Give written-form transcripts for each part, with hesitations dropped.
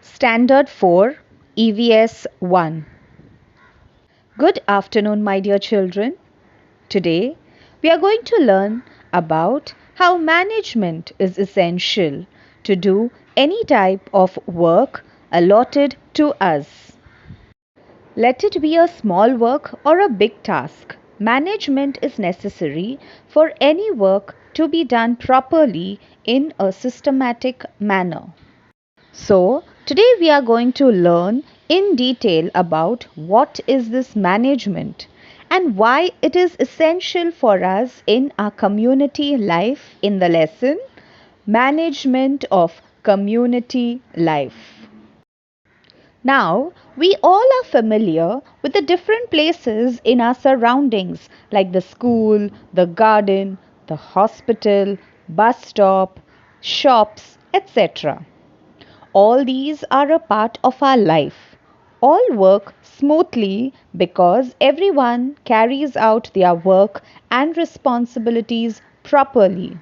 Standard 4, EVS 1. Good afternoon, my dear children. Today, we are going to learn about how management is essential to do any type of work allotted to us. Let it be a small work or a big task, management is necessary for any work to be done properly in a systematic manner. So, today we are going to learn in detail about what is this management and why it is essential for us in our community life in the lesson Management of Community Life. Now, we all are familiar with the different places in our surroundings like the school, the garden, the hospital, bus stop, shops, etc. All these are a part of our life. All work smoothly because everyone carries out their work and responsibilities properly.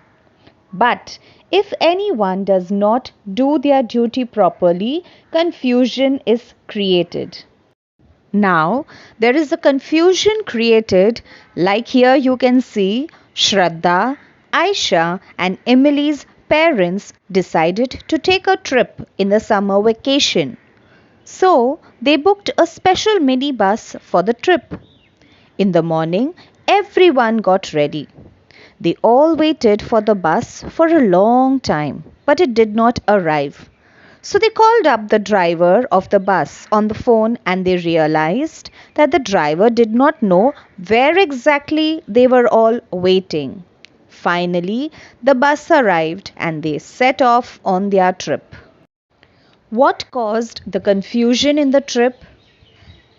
But if anyone does not do their duty properly, confusion is created. Now, there is a confusion created, like here you can see Shraddha, Aisha, and Emily's parents decided to take a trip in the summer vacation. So, they booked a special minibus for the trip. In the morning, everyone got ready. They all waited for the bus for a long time, but it did not arrive. So they called up the driver of the bus on the phone and they realized that the driver did not know where exactly they were all waiting. Finally, the bus arrived and they set off on their trip. What caused the confusion in the trip?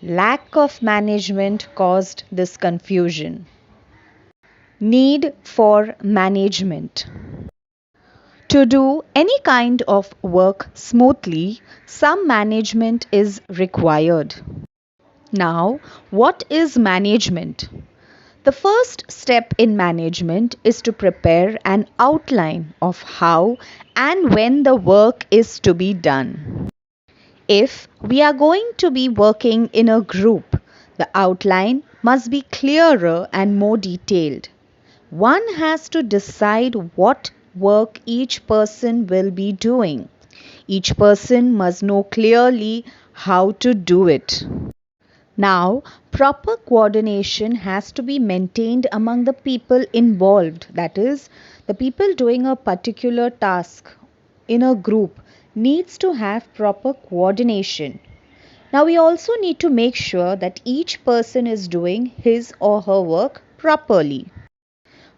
Lack of management caused this confusion. Need for management. To do any kind of work smoothly, some management is required. Now, what is management? The first step in management is to prepare an outline of how and when the work is to be done. If we are going to be working in a group, the outline must be clearer and more detailed. One has to decide what work each person will be doing. Each person must know clearly how to do it. Now, proper coordination has to be maintained among the people involved, that is, the people doing a particular task in a group needs to have proper coordination. Now, we also need to make sure that each person is doing his or her work properly.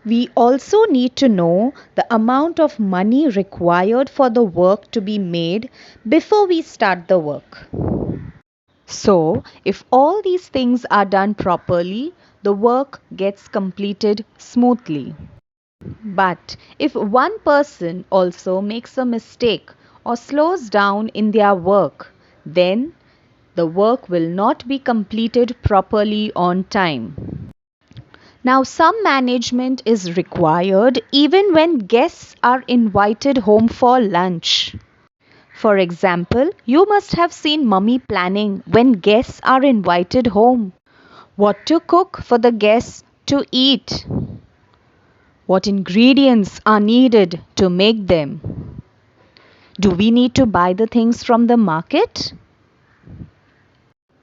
We also need to know the amount of money required for the work to be made before we start the work. So, if all these things are done properly, the work gets completed smoothly. But if one person also makes a mistake or slows down in their work, then the work will not be completed properly on time. Now, some management is required even when guests are invited home for lunch. For example, you must have seen mummy planning when guests are invited home. What to cook for the guests to eat? What ingredients are needed to make them? Do we need to buy the things from the market?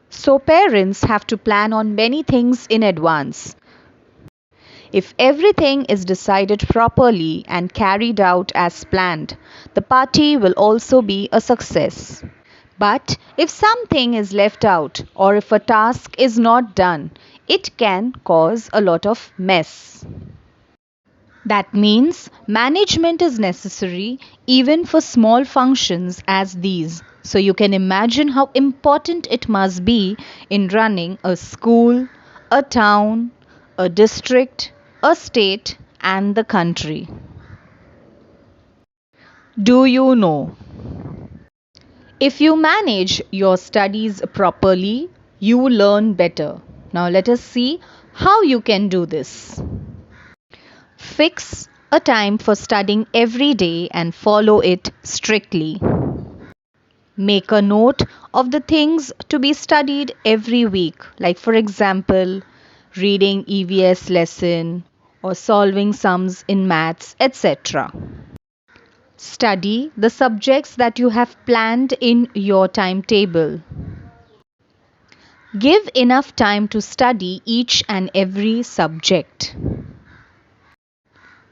So, parents have to plan on many things in advance. If everything is decided properly and carried out as planned, the party will also be a success. But if something is left out or if a task is not done, it can cause a lot of mess. That means management is necessary even for small functions as these. So you can imagine how important it must be in running a school, a town, a district, a state, and the country. Do you know? If you manage your studies properly, you learn better. Now let us see how you can do this. Fix a time for studying every day and follow it strictly. Make a note of the things to be studied every week, like for example, reading EVS lesson or solving sums in maths, etc. Study the subjects that you have planned in your timetable. Give enough time to study each and every subject.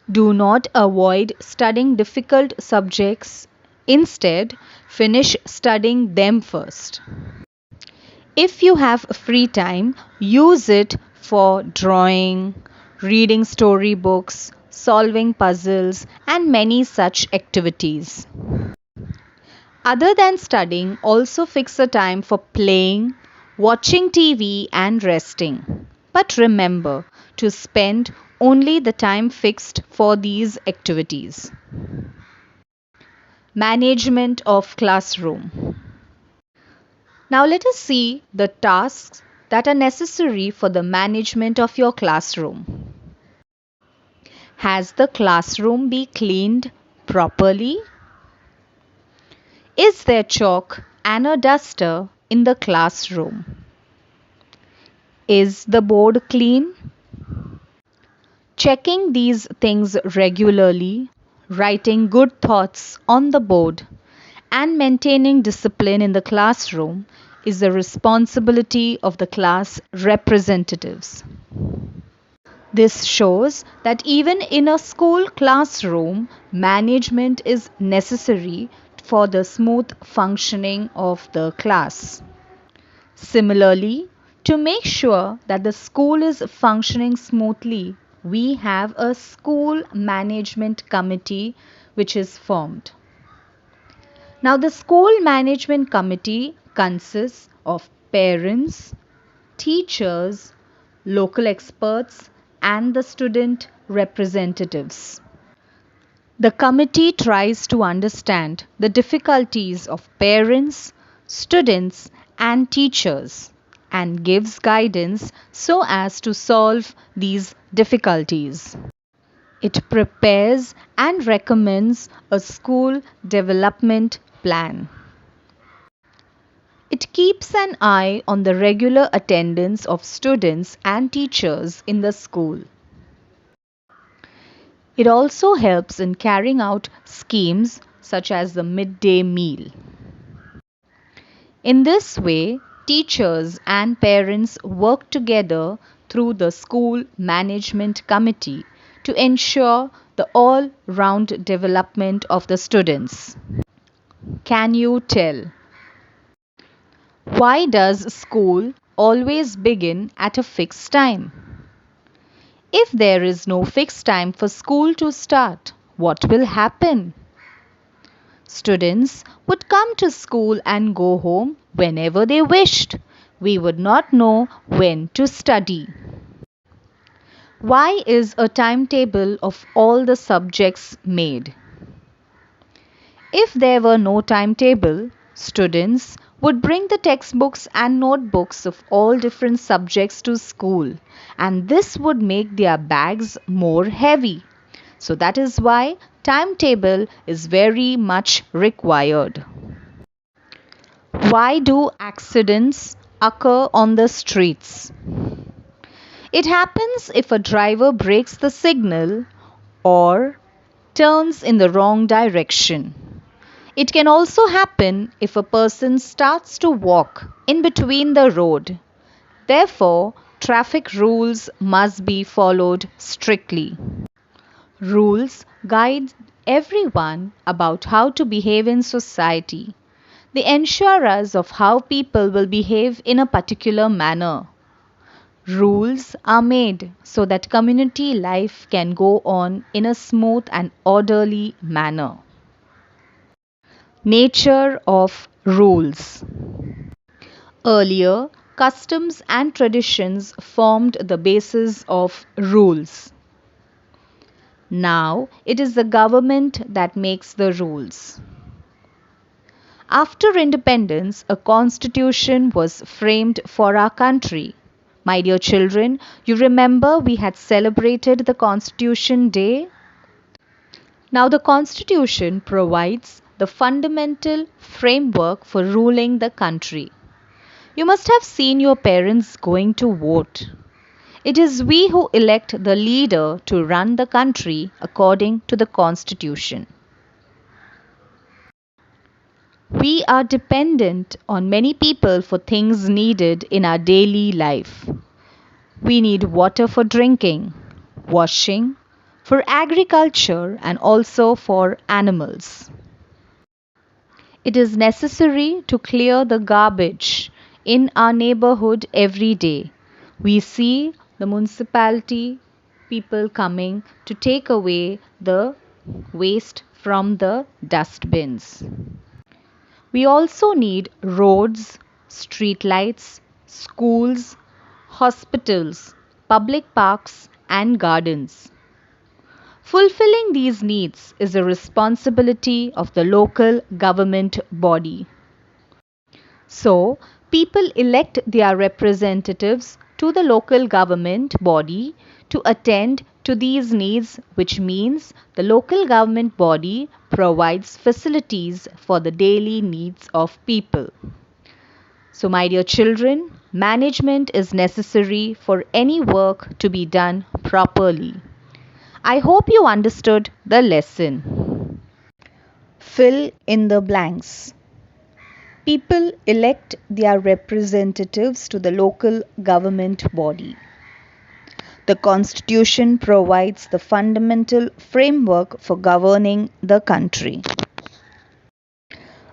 Do not avoid studying difficult subjects. Instead, finish studying them first. If you have free time, use it for drawing, reading storybooks, solving puzzles, and many such activities. Other than studying, also fix a time for playing, watching TV, and resting. But remember to spend only the time fixed for these activities. Management of classroom. Now let us see the tasks that are necessary for the management of your classroom. Has the classroom been cleaned properly? Is there chalk and a duster in the classroom? Is the board clean? Checking these things regularly, writing good thoughts on the board, and maintaining discipline in the classroom is the responsibility of the class representatives. This shows that even in a school classroom, management is necessary for the smooth functioning of the class. Similarly, to make sure that the school is functioning smoothly, we have a school management committee which is formed. Now, the school management committee consists of parents, teachers, local experts, and the student representatives. The committee tries to understand the difficulties of parents, students, and teachers and gives guidance so as to solve these difficulties. It prepares and recommends a school development plan. It keeps an eye on the regular attendance of students and teachers in the school. It also helps in carrying out schemes such as the midday meal. In this way, teachers and parents work together through the school management committee to ensure the all-round development of the students. Can you tell? Why does school always begin at a fixed time? If there is no fixed time for school to start, what will happen? Students would come to school and go home whenever they wished. We would not know when to study. Why is a timetable of all the subjects made? If there were no timetable, students would bring the textbooks and notebooks of all different subjects to school, and this would make their bags more heavy. So that is why timetable is very much required. Why do accidents occur on the streets? It happens if a driver breaks the signal or turns in the wrong direction. It can also happen if a person starts to walk in between the road. Therefore, traffic rules must be followed strictly. Rules guide everyone about how to behave in society. They ensure us of how people will behave in a particular manner. Rules are made so that community life can go on in a smooth and orderly manner. Nature of rules. Earlier, customs and traditions formed the basis of rules. Now, it is the government that makes the rules. After independence, a constitution was framed for our country. My dear children, you remember we had celebrated the Constitution Day? Now, the Constitution provides the fundamental framework for ruling the country. You must have seen your parents going to vote. It is we who elect the leader to run the country according to the Constitution. We are dependent on many people for things needed in our daily life. We need water for drinking, washing, for agriculture, and also for animals. It is necessary to clear the garbage in our neighborhood every day. We see the municipality people coming to take away the waste from the dustbins. We also need roads, street lights, schools, hospitals, public parks, and gardens. Fulfilling these needs is a responsibility of the local government body. So, people elect their representatives to the local government body to attend to these needs, which means the local government body provides facilities for the daily needs of people. So, my dear children, management is necessary for any work to be done properly. I hope you understood the lesson. Fill in the blanks. People elect their representatives to the local government body. The Constitution provides the fundamental framework for governing the country.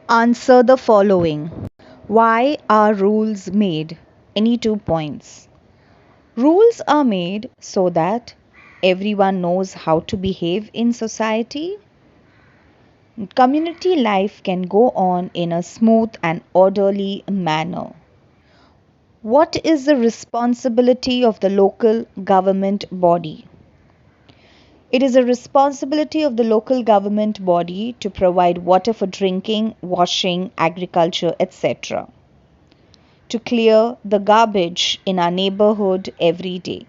Answer the following. Why are rules made? Any 2 points. Rules are made so that everyone knows how to behave in society. Community life can go on in a smooth and orderly manner. What is the responsibility of the local government body? It is a responsibility of the local government body to provide water for drinking, washing, agriculture, etc. To clear the garbage in our neighborhood every day.